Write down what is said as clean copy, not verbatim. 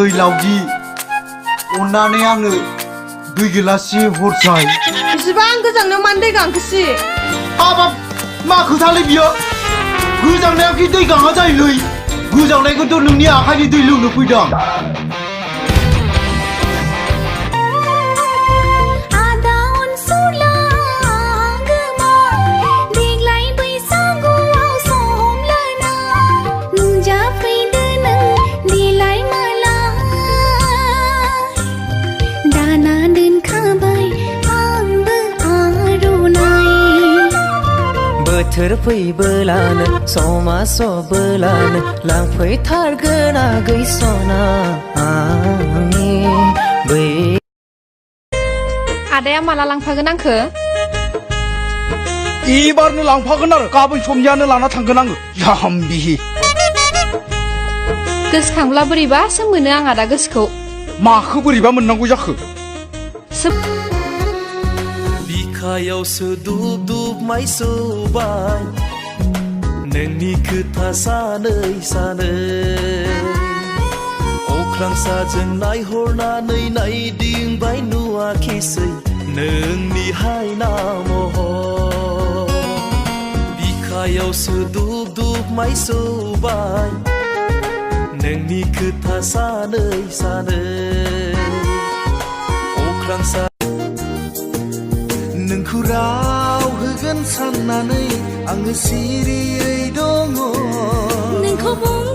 ओइ लावगि अन्नानै आंनो दै गिलासि हरसाय इसिबां गोजांनायाव मानो दै गांखोसि हाबाब मा खोथालै बियो गोजांनायाव कि दै गाङा जायोलै गोजांनायखौथ' नोंनि आखाइनि दै लोंनो फैदों बोथोर फैबोलानो समा सबोलानो लांफैथारगोन आगै सना आंनि बै आदाया माला लांफागोन आंखो एबारनो लांफागोन आरो गाबोन समनियानो लाना थांगोन आङो जाम्बि गोसोखांब्ला बोरैबासो मोनो आं आदा गोसोखौ माखौ बोरैबा मोननांगौ जाखो बिखायावसो दुब दुब माइ सौबाय नोंनि खोथा सानै सानै अख्रां साजों नायहरनानै नायदिंबाय नुवाखिसै नोंनि हायना महर बिखायावसो दुब दुब माइ सौबाय नोंनि खोथा सानै सानै अख्रां सा नोंखौ राव होगोन साननानै आङो सिरियै दङ नोंखौ बुं